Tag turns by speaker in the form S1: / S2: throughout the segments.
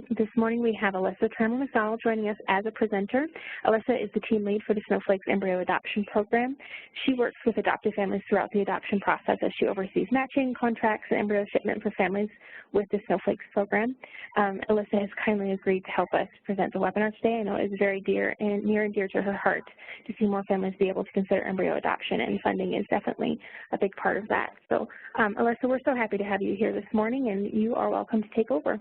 S1: This morning we have Alyssa Trammell-McDonald joining us as a presenter. Alyssa is the team lead for the Snowflake's Embryo Adoption Program. She works with adoptive families throughout the adoption process as she oversees matching, contracts, and embryo shipment for families with the Snowflake's program. Alyssa has kindly agreed to help us present the webinar today. I know it is very near and dear to her heart to see more families be able to consider embryo adoption, and funding is definitely a big part of that. So, Alyssa, we're so happy to have you here this morning, and you are welcome to take over.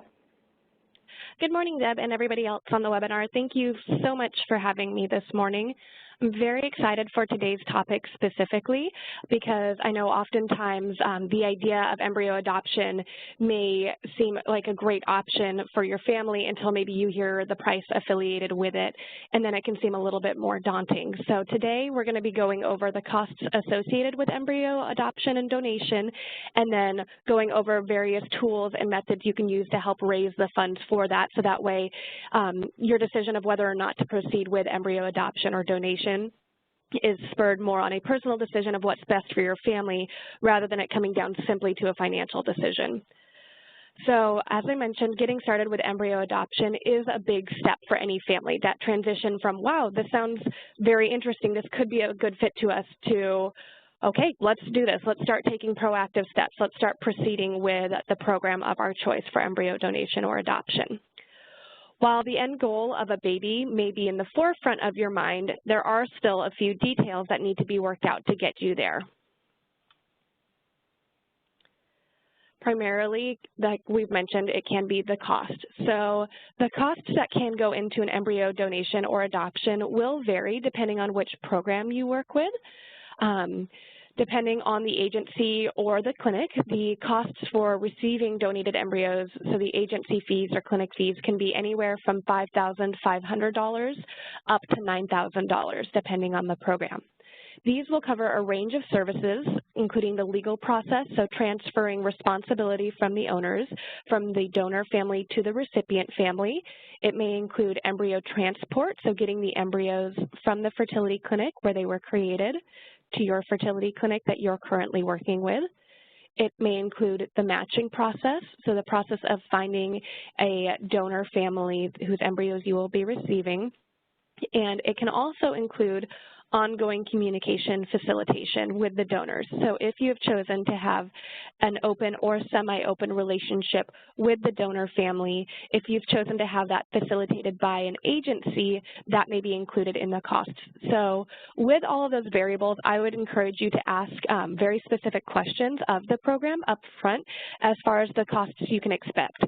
S2: Good morning, Deb, and everybody else on the webinar. Thank you so much for having me this morning. I'm very excited for today's topic specifically because I know oftentimes the idea of embryo adoption may seem like a great option for your family until maybe you hear the price affiliated with it, and then it can seem a little bit more daunting. So today we're going to be going over the costs associated with embryo adoption and donation, and then going over various tools and methods you can use to help raise the funds for that, so that way your decision of whether or not to proceed with embryo adoption or donation is spurred more on a personal decision of what's best for your family rather than it coming down simply to a financial decision. So as I mentioned, getting started with embryo adoption is a big step for any family. That transition from, wow, this sounds very interesting, this could be a good fit to us, to, okay, let's do this. Let's start taking proactive steps. Let's start proceeding with the program of our choice for embryo donation or adoption. While the end goal of a baby may be in the forefront of your mind, there are still a few details that need to be worked out to get you there. Primarily, like we've mentioned, it can be the cost. So the costs that can go into an embryo donation or adoption will vary depending on which program you work with. Depending on the agency or the clinic, the costs for receiving donated embryos, so the agency fees or clinic fees, can be anywhere from $5,500 up to $9,000, depending on the program. These will cover a range of services, including the legal process, so transferring responsibility from the owners, from the donor family to the recipient family. It may include embryo transport, so getting the embryos from the fertility clinic where they were created to your fertility clinic that you're currently working with. It may include the matching process, so the process of finding a donor family whose embryos you will be receiving. And it can also include ongoing communication facilitation with the donors. So if you have chosen to have an open or semi-open relationship with the donor family, if you've chosen to have that facilitated by an agency, that may be included in the costs. So with all of those variables, I would encourage you to ask very specific questions of the program up front as far as the costs you can expect.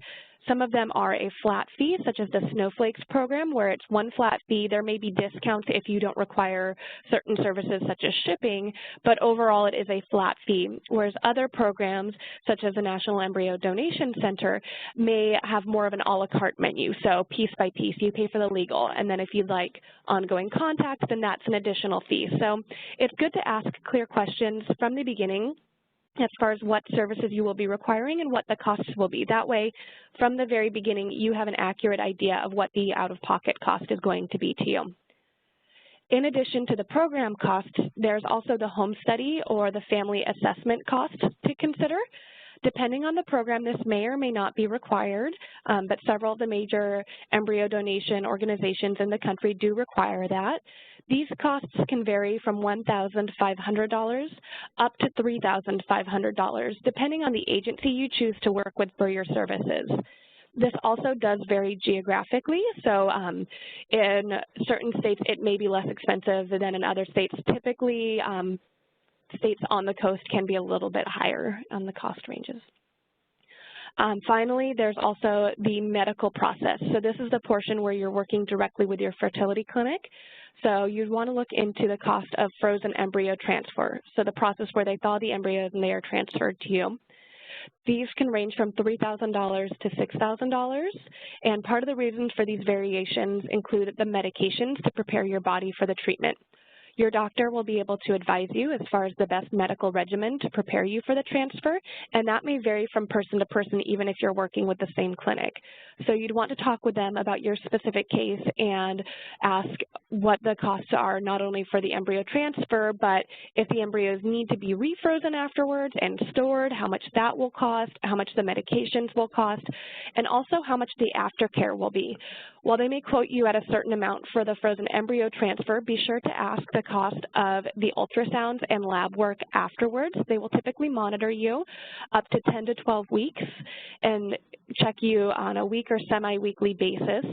S2: Some of them are a flat fee, such as the Snowflakes program, where it's one flat fee. There may be discounts if you don't require certain services such as shipping, but overall it is a flat fee, whereas other programs, such as the National Embryo Donation Center, may have more of an a la carte menu. So piece by piece, you pay for the legal, and then if you'd like ongoing contact, then that's an additional fee. So it's good to ask clear questions from the beginning as far as what services you will be requiring and what the costs will be. That way, from the very beginning, you have an accurate idea of what the out-of-pocket cost is going to be to you. In addition to the program costs, there's also the home study or the family assessment cost to consider. Depending on the program, this may or may not be required, but several of the major embryo donation organizations in the country do require that. These costs can vary from $1,500 up to $3,500, depending on the agency you choose to work with for your services. This also does vary geographically, so in certain states it may be less expensive than in other states. Typically, states on the coast can be a little bit higher on the cost ranges. Finally, there's also the medical process. So this is the portion where you're working directly with your fertility clinic. So you'd want to look into the cost of frozen embryo transfer, so the process where they thaw the embryos and they are transferred to you. These can range from $3,000 to $6,000, and part of the reasons for these variations include the medications to prepare your body for the treatment. Your doctor will be able to advise you as far as the best medical regimen to prepare you for the transfer, and that may vary from person to person even if you're working with the same clinic. So you'd want to talk with them about your specific case and ask what the costs are, not only for the embryo transfer, but if the embryos need to be refrozen afterwards and stored, how much that will cost, how much the medications will cost, and also how much the aftercare will be. While they may quote you at a certain amount for the frozen embryo transfer, be sure to ask the cost of the ultrasounds and lab work afterwards. They will typically monitor you up to 10 to 12 weeks and check you on a week or semi-weekly basis,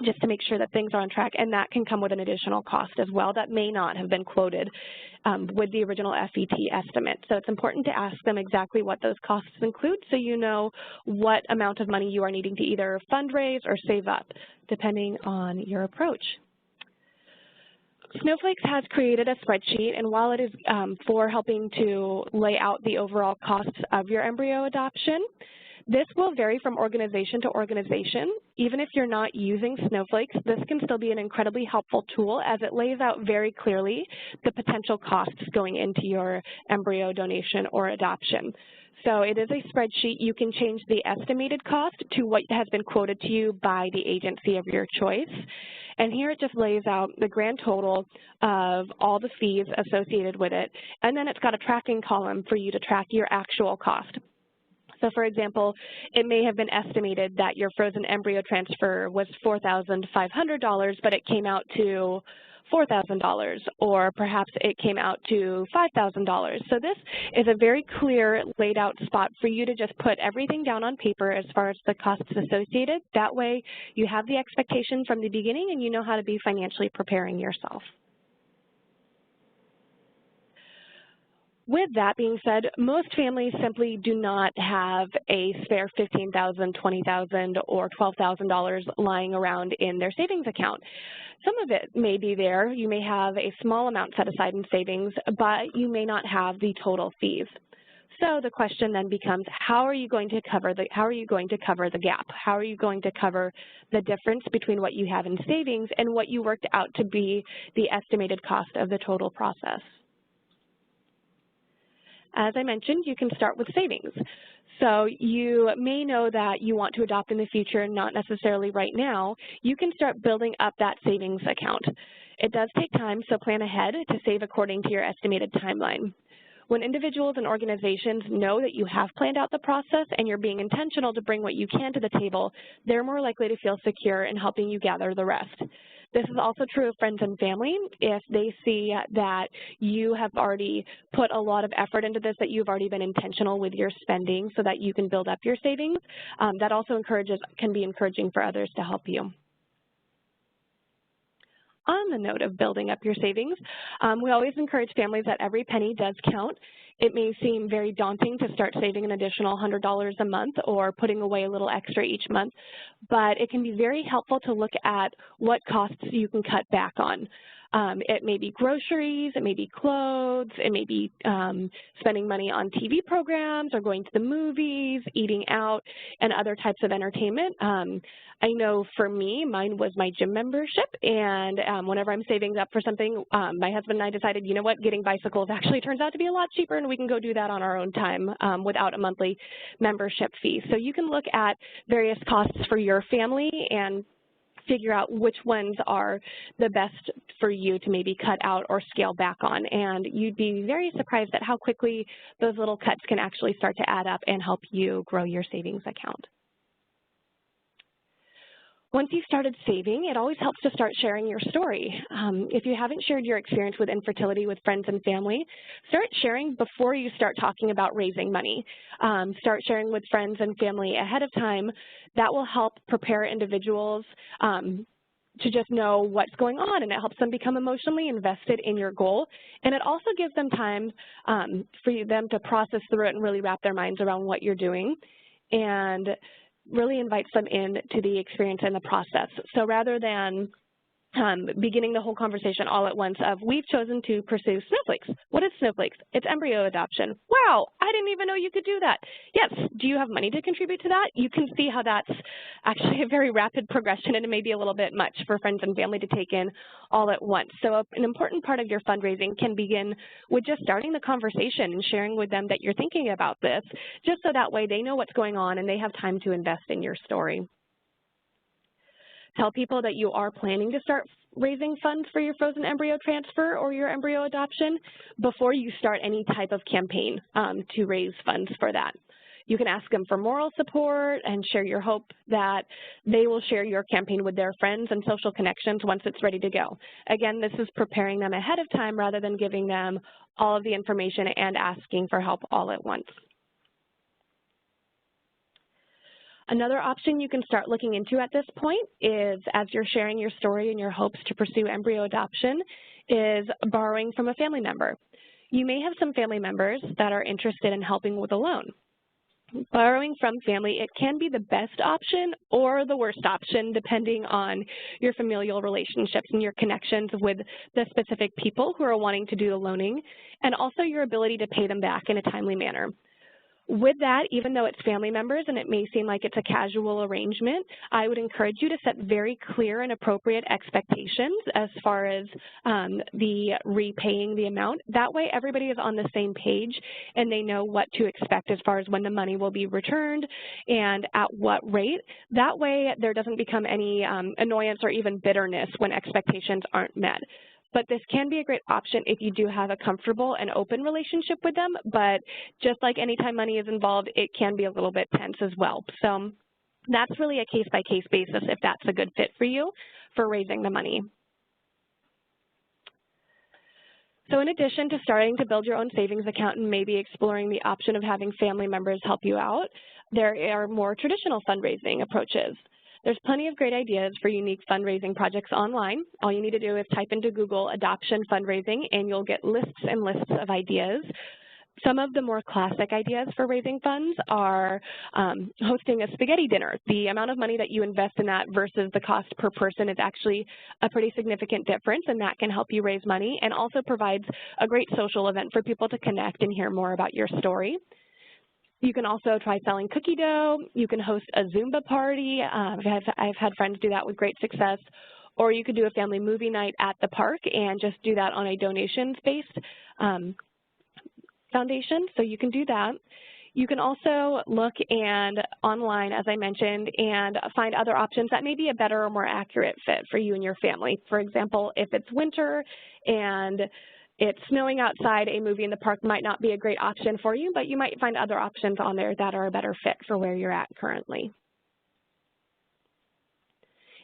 S2: just to make sure that things are on track, and that can come with an additional cost as well that may not have been quoted with the original FET estimate. So it's important to ask them exactly what those costs include so you know what amount of money you are needing to either fundraise or save up, depending on your approach. Snowflakes has created a spreadsheet, and while it is for helping to lay out the overall costs of your embryo adoption, this will vary from organization to organization. Even if you're not using Snowflakes, this can still be an incredibly helpful tool as it lays out very clearly the potential costs going into your embryo donation or adoption. So it is a spreadsheet. You can change the estimated cost to what has been quoted to you by the agency of your choice. And here it just lays out the grand total of all the fees associated with it. And then it's got a tracking column for you to track your actual cost. So for example, it may have been estimated that your frozen embryo transfer was $4,500, but it came out to $4,000, or perhaps it came out to $5,000. So this is a very clear laid out spot for you to just put everything down on paper as far as the costs associated. That way you have the expectation from the beginning and you know how to be financially preparing yourself. With that being said, most families simply do not have a spare $15,000, $20,000, or $12,000 lying around in their savings account. Some of it may be there. You may have a small amount set aside in savings, but you may not have the total fees. So the question then becomes, how are you going to cover the gap? How are you going to cover the difference between what you have in savings and what you worked out to be the estimated cost of the total process? As I mentioned, you can start with savings. So you may know that you want to adopt in the future, not necessarily right now. You can start building up that savings account. It does take time, so plan ahead to save according to your estimated timeline. When individuals and organizations know that you have planned out the process and you're being intentional to bring what you can to the table, they're more likely to feel secure in helping you gather the rest. This is also true of friends and family. If they see that you have already put a lot of effort into this, that you've already been intentional with your spending so that you can build up your savings, that also can be encouraging for others to help you. On the note of building up your savings, we always encourage families that every penny does count. It may seem very daunting to start saving an additional $100 a month or putting away a little extra each month, but it can be very helpful to look at what costs you can cut back on. It may be groceries, it may be clothes, it may be spending money on TV programs or going to the movies, eating out, and other types of entertainment. I know for me, mine was my gym membership, and whenever I'm saving up for something, my husband and I decided, you know what, getting bicycles actually turns out to be a lot cheaper, and we can go do that on our own time without a monthly membership fee. So you can look at various costs for your family and figure out which ones are the best for you to maybe cut out or scale back on. And you'd be very surprised at how quickly those little cuts can actually start to add up and help you grow your savings account. Once you've started saving, it always helps to start sharing your story. If you haven't shared your experience with infertility with friends and family, start sharing before you start talking about raising money. Start sharing with friends and family ahead of time. That will help prepare individuals to just know what's going on, and it helps them become emotionally invested in your goal. And it also gives them time for them to process through it and really wrap their minds around what you're doing, and really invites them into the experience and the process. So rather than beginning the whole conversation all at once of, we've chosen to pursue snowflakes. What is snowflakes? It's embryo adoption. Wow, I didn't even know you could do that. Yes, do you have money to contribute to that? You can see how that's actually a very rapid progression, and it may be a little bit much for friends and family to take in all at once. So an important part of your fundraising can begin with just starting the conversation and sharing with them that you're thinking about this, just so that way they know what's going on and they have time to invest in your story. Tell people that you are planning to start raising funds for your frozen embryo transfer or your embryo adoption before you start any type of campaign to raise funds for that. You can ask them for moral support and share your hope that they will share your campaign with their friends and social connections once it's ready to go. Again, this is preparing them ahead of time rather than giving them all of the information and asking for help all at once. Another option you can start looking into at this point is, as you're sharing your story and your hopes to pursue embryo adoption, is borrowing from a family member. You may have some family members that are interested in helping with a loan. Borrowing from family, it can be the best option or the worst option depending on your familial relationships and your connections with the specific people who are wanting to do the loaning, and also your ability to pay them back in a timely manner. With that, even though it's family members and it may seem like it's a casual arrangement, I would encourage you to set very clear and appropriate expectations as far as the repaying the amount. That way everybody is on the same page and they know what to expect as far as when the money will be returned and at what rate. That way there doesn't become any annoyance or even bitterness when expectations aren't met. But this can be a great option if you do have a comfortable and open relationship with them, but just like anytime money is involved, it can be a little bit tense as well. So that's really a case-by-case basis if that's a good fit for you for raising the money. So in addition to starting to build your own savings account and maybe exploring the option of having family members help you out, there are more traditional fundraising approaches. There's plenty of great ideas for unique fundraising projects online. All you need to do is type into Google adoption fundraising and you'll get lists and lists of ideas. Some of the more classic ideas for raising funds are hosting a spaghetti dinner. The amount of money that you invest in that versus the cost per person is actually a pretty significant difference, and that can help you raise money and also provides a great social event for people to connect and hear more about your story. You can also try selling cookie dough. You can host a Zumba party. I've had friends do that with great success. Or you could do a family movie night at the park and just do that on a donations-based foundation, so you can do that. You can also look online, as I mentioned, and find other options that may be a better or more accurate fit for you and your family. For example, if it's winter and it's snowing outside, a movie in the park might not be a great option for you, but you might find other options on there that are a better fit for where you're at currently.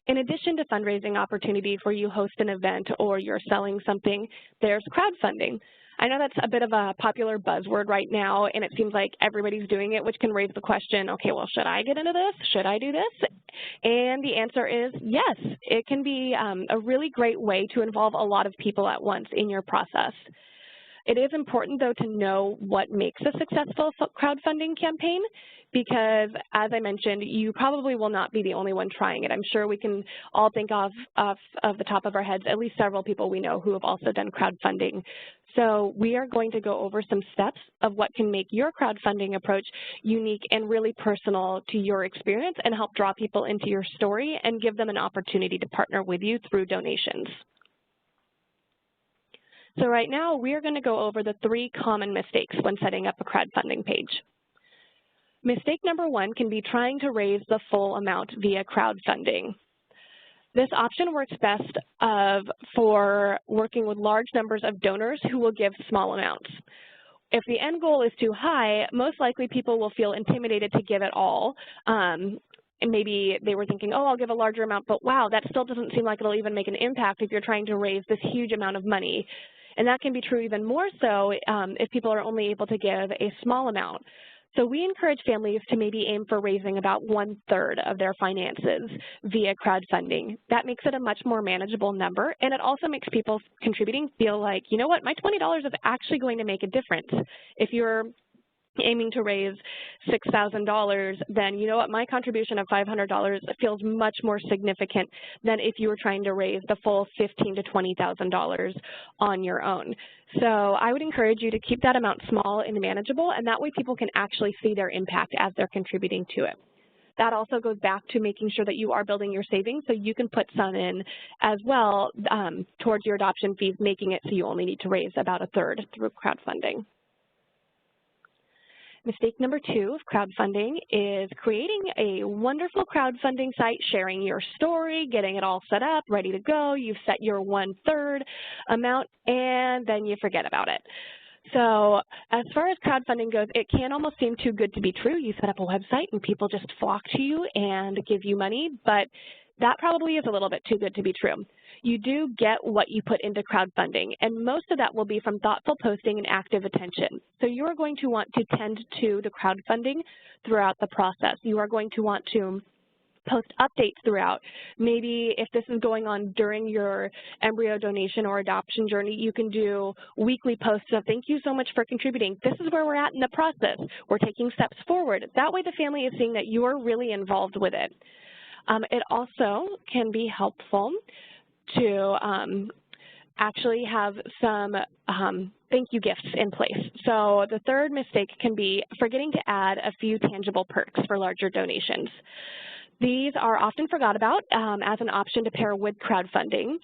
S2: In addition to fundraising opportunities where you host an event or you're selling something, there's crowdfunding. I know that's a bit of a popular buzzword right now, and it seems like everybody's doing it, which can raise the question, okay, well, should I get into this? Should I do this? And the answer is yes. It can be a really great way to involve a lot of people at once in your process. It is important, though, to know what makes a successful crowdfunding campaign because, as I mentioned, you probably will not be the only one trying it. I'm sure we can all think of the top of our heads at least several people we know who have also done crowdfunding. So we are going to go over some steps of what can make your crowdfunding approach unique and really personal to your experience and help draw people into your story and give them an opportunity to partner with you through donations. So right now, we are going to go over the 3 common mistakes when setting up a crowdfunding page. Mistake number 1 can be trying to raise the full amount via crowdfunding. This option works best for working with large numbers of donors who will give small amounts. If the end goal is too high, most likely people will feel intimidated to give it all. And maybe they were thinking, oh, I'll give a larger amount, but wow, that still doesn't seem like it'll even make an impact if you're trying to raise this huge amount of money. And that can be true even more so if people are only able to give a small amount. So we encourage families to maybe aim for raising about 1/3 of their finances via crowdfunding. That makes it a much more manageable number, and it also makes people contributing feel like, you know what, my $20 is actually going to make a difference. If you're aiming to raise $6,000, then you know what, my contribution of $500 feels much more significant than if you were trying to raise the full $15,000 to $20,000 on your own. So I would encourage you to keep that amount small and manageable, and that way people can actually see their impact as they're contributing to it. That also goes back to making sure that you are building your savings so you can put some in as well towards your adoption fees, making it so you only need to raise about a third through crowdfunding. Mistake number 2 of crowdfunding is creating a wonderful crowdfunding site, sharing your story, getting it all set up, ready to go. You've set your 1/3 amount, and then you forget about it. So as far as crowdfunding goes, it can almost seem too good to be true. You set up a website and people just flock to you and give you money, but that probably is a little bit too good to be true. You do get what you put into crowdfunding, and most of that will be from thoughtful posting and active attention. So you are going to want to tend to the crowdfunding throughout the process. You are going to want to post updates throughout. Maybe if this is going on during your embryo donation or adoption journey, you can do weekly posts of thank you so much for contributing. This is where we're at in the process. We're taking steps forward. That way the family is seeing that you are really involved with it. It also can be helpful to actually have some thank you gifts in place. So the third mistake can be forgetting to add a few tangible perks for larger donations. These are often forgot about as an option to pair with crowdfunding.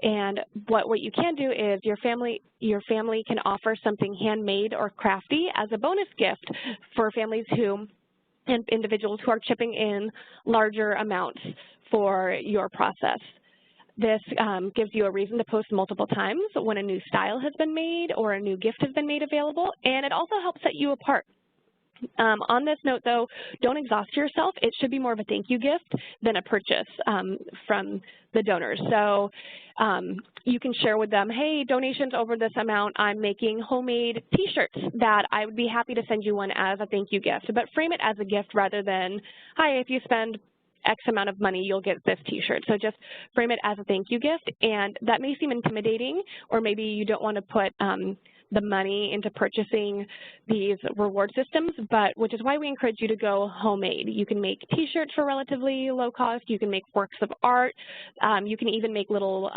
S2: And what you can do is your family can offer something handmade or crafty as a bonus gift for families and individuals who are chipping in larger amounts for your process. This gives you a reason to post multiple times when a new style has been made or a new gift has been made available, and it also helps set you apart. On this note, though, don't exhaust yourself. It should be more of a thank you gift than a purchase from the donors. So you can share with them, hey, donations over this amount, I'm making homemade T-shirts that I would be happy to send you one as a thank you gift, but frame it as a gift rather than, hi, if you spend X amount of money, you'll get this T-shirt. So just frame it as a thank you gift, and that may seem intimidating, or maybe you don't want to put the money into purchasing these reward systems, but which is why we encourage you to go homemade. You can make T-shirts for relatively low cost. You can make works of art. You can even make little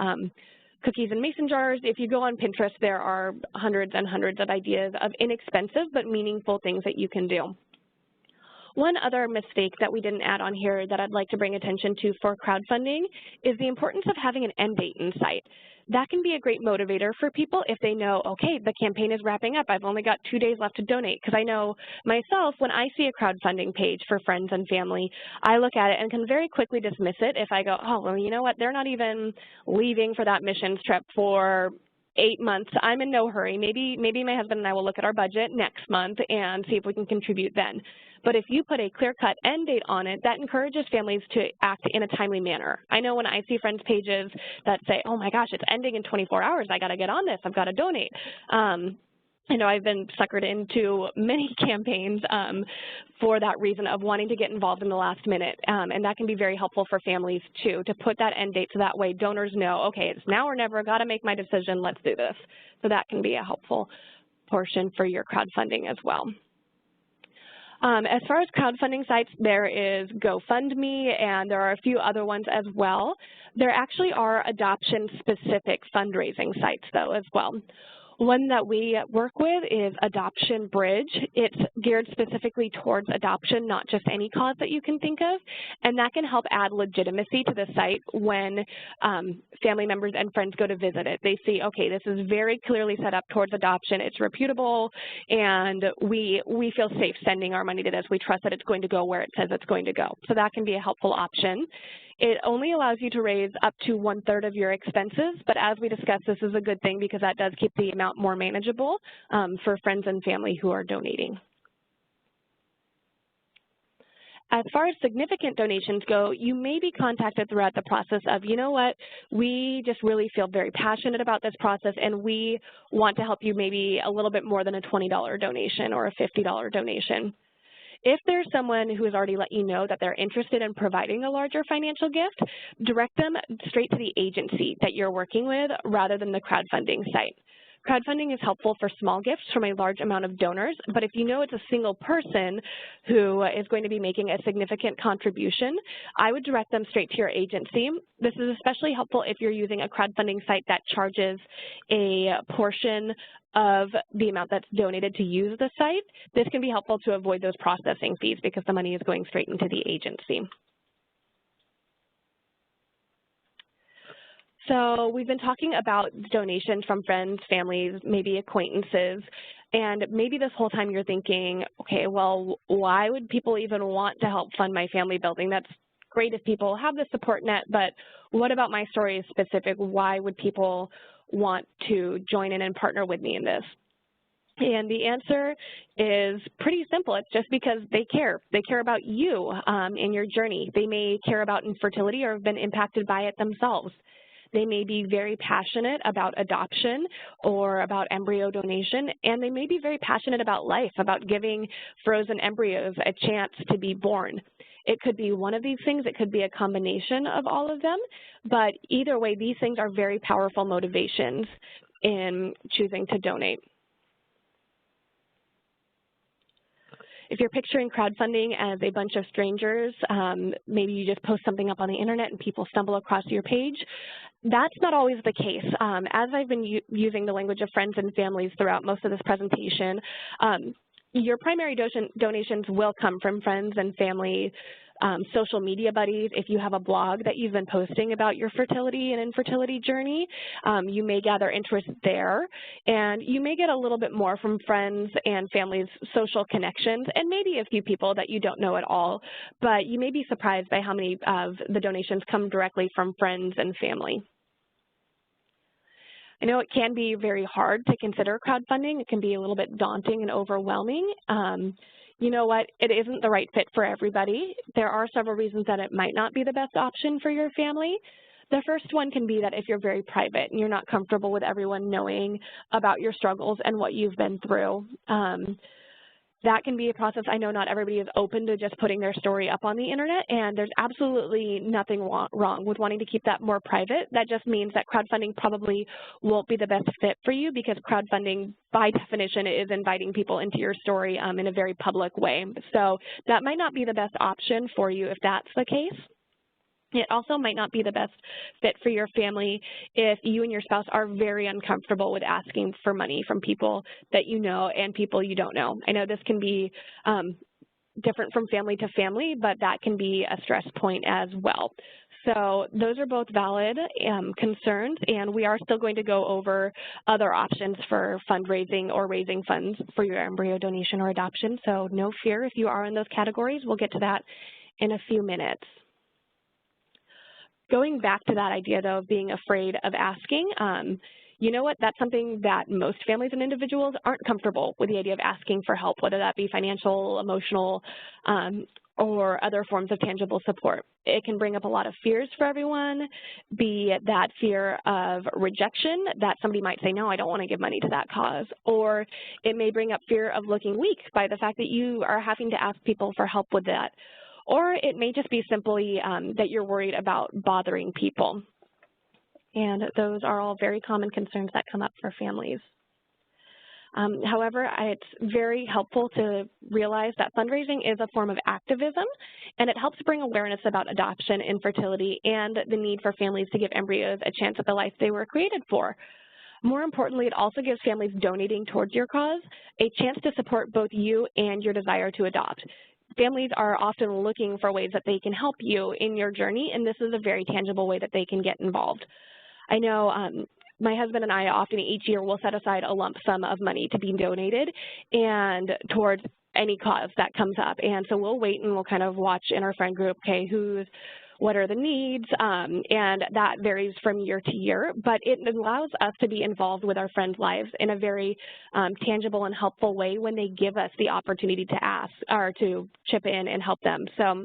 S2: cookies and mason jars. If you go on Pinterest, there are hundreds and hundreds of ideas of inexpensive but meaningful things that you can do. One other mistake that we didn't add on here that I'd like to bring attention to for crowdfunding is the importance of having an end date in sight. That can be a great motivator for people if they know, okay, the campaign is wrapping up. I've only got 2 days left to donate. Because I know myself, when I see a crowdfunding page for friends and family, I look at it and can very quickly dismiss it if I go, oh, well, you know what, they're not even leaving for that missions trip for 8 months. I'm in no hurry. Maybe my husband and I will look at our budget next month and see if we can contribute then. But if you put a clear-cut end date on it, that encourages families to act in a timely manner. I know when I see friends' pages that say, oh my gosh, it's ending in 24 hours, I got to get on this, I've got to donate. I know I've been suckered into many campaigns for that reason of wanting to get involved in the last minute, and that can be very helpful for families too, to put that end date so that way donors know, okay, it's now or never, got to make my decision, let's do this. So that can be a helpful portion for your crowdfunding as well. As far as crowdfunding sites, there is GoFundMe, and there are a few other ones as well. There actually are adoption-specific fundraising sites, though, as well. One that we work with is Adoption Bridge. It's geared specifically towards adoption, not just any cause that you can think of, and that can help add legitimacy to the site when family members and friends go to visit it. They see, okay, this is very clearly set up towards adoption, it's reputable, and we feel safe sending our money to this. We trust that it's going to go where it says it's going to go. So that can be a helpful option. It only allows you to raise up to 1/3 of your expenses, but as we discussed, this is a good thing because that does keep the amount more manageable for friends and family who are donating. As far as significant donations go, you may be contacted throughout the process of, you know what, we just really feel very passionate about this process and we want to help you maybe a little bit more than a $20 donation or a $50 donation. If there's someone who has already let you know that they're interested in providing a larger financial gift, direct them straight to the agency that you're working with rather than the crowdfunding site. Crowdfunding is helpful for small gifts from a large amount of donors, but if you know it's a single person who is going to be making a significant contribution, I would direct them straight to your agency. This is especially helpful if you're using a crowdfunding site that charges a portion of the amount that's donated to use the site. This can be helpful to avoid those processing fees because the money is going straight into the agency. So we've been talking about donations from friends, families, maybe acquaintances, and maybe this whole time you're thinking, okay, well, why would people even want to help fund my family building? That's great if people have the support net, but what about my story is specific? Why would people want to join in and partner with me in this? And the answer is pretty simple. It's just because they care. They care about you in your journey. They may care about infertility or have been impacted by it themselves. They may be very passionate about adoption or about embryo donation, and they may be very passionate about life, about giving frozen embryos a chance to be born. It could be one of these things. It could be a combination of all of them, but either way, these things are very powerful motivations in choosing to donate. If you're picturing crowdfunding as a bunch of strangers, maybe you just post something up on the internet and people stumble across your page, that's not always the case. As I've been using the language of friends and families throughout most of this presentation, your primary donations will come from friends and family, social media buddies. If you have a blog that you've been posting about your fertility and infertility journey, you may gather interest there, and you may get a little bit more from friends and family's social connections, and maybe a few people that you don't know at all, but you may be surprised by how many of the donations come directly from friends and family. I know it can be very hard to consider crowdfunding. It can be a little bit daunting and overwhelming. You know what? It isn't the right fit for everybody. There are several reasons that it might not be the best option for your family. The first one can be that if you're very private and you're not comfortable with everyone knowing about your struggles and what you've been through. That can be a process. I know not everybody is open to just putting their story up on the internet, and there's absolutely nothing wrong with wanting to keep that more private. That just means that crowdfunding probably won't be the best fit for you because crowdfunding, by definition, is inviting people into your story in a very public way. So that might not be the best option for you if that's the case. It also might not be the best fit for your family if you and your spouse are very uncomfortable with asking for money from people that you know and people you don't know. I know this can be different from family to family, but that can be a stress point as well. So those are both valid concerns, and we are still going to go over other options for fundraising or raising funds for your embryo donation or adoption. So no fear if you are in those categories. We'll get to that in a few minutes. Going back to that idea, though, of being afraid of asking, you know what, that's something that most families and individuals aren't comfortable with, the idea of asking for help, whether that be financial, emotional, or other forms of tangible support. It can bring up a lot of fears for everyone, be it that fear of rejection, that somebody might say, no, I don't want to give money to that cause, or it may bring up fear of looking weak by the fact that you are having to ask people for help with that. Or it may just be simply that you're worried about bothering people. And those are all very common concerns that come up for families. However, it's very helpful to realize that fundraising is a form of activism, and it helps bring awareness about adoption, infertility, and the need for families to give embryos a chance at the life they were created for. More importantly, it also gives families donating towards your cause a chance to support both you and your desire to adopt. Families are often looking for ways that they can help you in your journey, and this is a very tangible way that they can get involved. I know my husband and I often each year will set aside a lump sum of money to be donated and towards any cause that comes up. And so we'll wait and we'll kind of watch in our friend group, okay, what are the needs, and that varies from year to year, but it allows us to be involved with our friends' lives in a very tangible and helpful way when they give us the opportunity to ask or to chip in and help them. So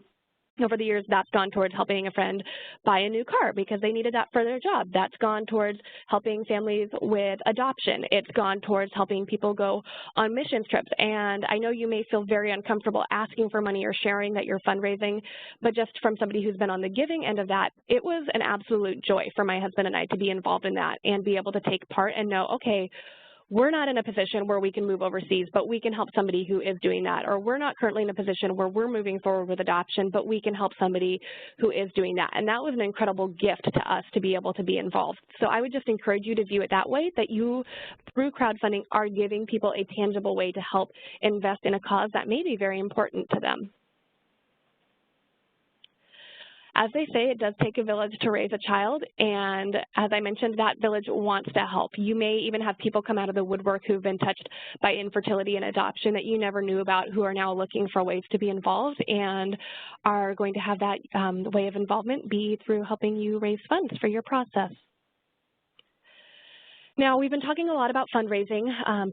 S2: over the years, that's gone towards helping a friend buy a new car because they needed that for their job. That's gone towards helping families with adoption. It's gone towards helping people go on missions trips. And I know you may feel very uncomfortable asking for money or sharing that you're fundraising, but just from somebody who's been on the giving end of that, it was an absolute joy for my husband and I to be involved in that and be able to take part and know, okay, we're not in a position where we can move overseas, but we can help somebody who is doing that. Or we're not currently in a position where we're moving forward with adoption, but we can help somebody who is doing that. And that was an incredible gift to us to be able to be involved. So I would just encourage you to view it that way, that you, through crowdfunding, are giving people a tangible way to help invest in a cause that may be very important to them. As they say, it does take a village to raise a child, and as I mentioned, that village wants to help. You may even have people come out of the woodwork who've been touched by infertility and adoption that you never knew about, who are now looking for ways to be involved and are going to have that way of involvement be through helping you raise funds for your process. Now, we've been talking a lot about fundraising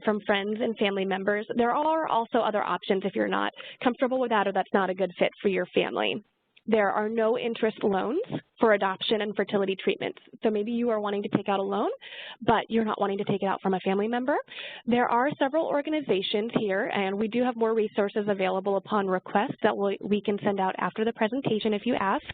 S2: from friends and family members. There are also other options if you're not comfortable with that or that's not a good fit for your family. There are no interest loans for adoption and fertility treatments. So maybe you are wanting to take out a loan, but you're not wanting to take it out from a family member. There are several organizations here, and we do have more resources available upon request that we can send out after the presentation if you ask.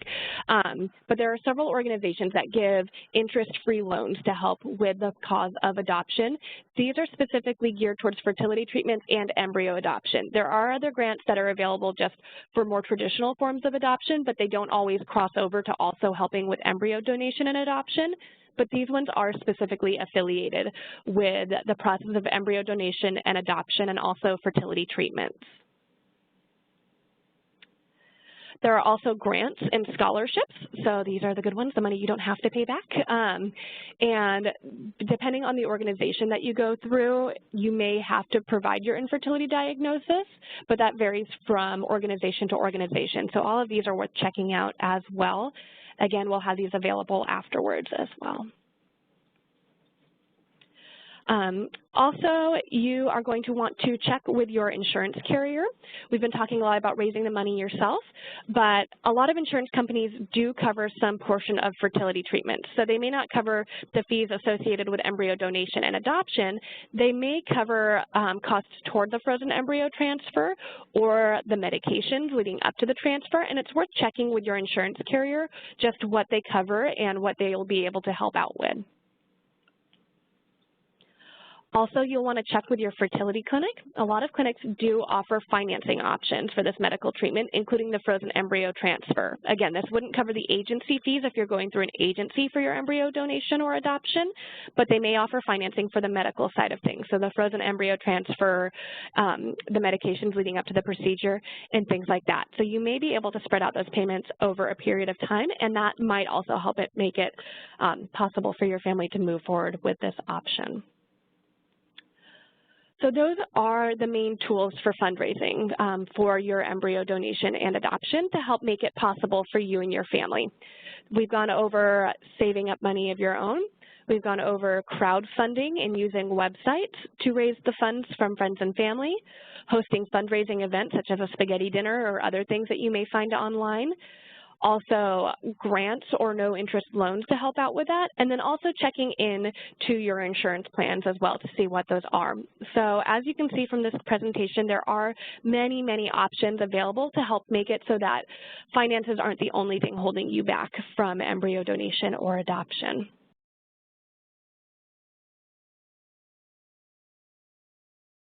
S2: But there are several organizations that give interest-free loans to help with the cause of adoption. These are specifically geared towards fertility treatments and embryo adoption. There are other grants that are available just for more traditional forms of adoption, but they don't always cross over to also helping with embryo donation and adoption. But these ones are specifically affiliated with the process of embryo donation and adoption and also fertility treatments. There are also grants and scholarships, so these are the good ones, the money you don't have to pay back. And depending on the organization that you go through, you may have to provide your infertility diagnosis, but that varies from organization to organization. So all of these are worth checking out as well. Again, we'll have these available afterwards as well. Also, you are going to want to check with your insurance carrier. We've been talking a lot about raising the money yourself, but a lot of insurance companies do cover some portion of fertility treatments. So they may not cover the fees associated with embryo donation and adoption. They may cover costs toward the frozen embryo transfer or the medications leading up to the transfer, and it's worth checking with your insurance carrier just what they cover and what they will be able to help out with. Also, you'll want to check with your fertility clinic. A lot of clinics do offer financing options for this medical treatment, including the frozen embryo transfer. Again, this wouldn't cover the agency fees if you're going through an agency for your embryo donation or adoption, but they may offer financing for the medical side of things. So the frozen embryo transfer, the medications leading up to the procedure, and things like that. So you may be able to spread out those payments over a period of time, and that might also help make it possible for your family to move forward with this option. So those are the main tools for fundraising for your embryo donation and adoption to help make it possible for you and your family. We've gone over saving up money of your own. We've gone over crowdfunding and using websites to raise the funds from friends and family, hosting fundraising events such as a spaghetti dinner or other things that you may find online. Also grants or no interest loans to help out with that, and then also checking in to your insurance plans as well to see what those are. So as you can see from this presentation, there are many, many options available to help make it so that finances aren't the only thing holding you back from embryo donation or adoption.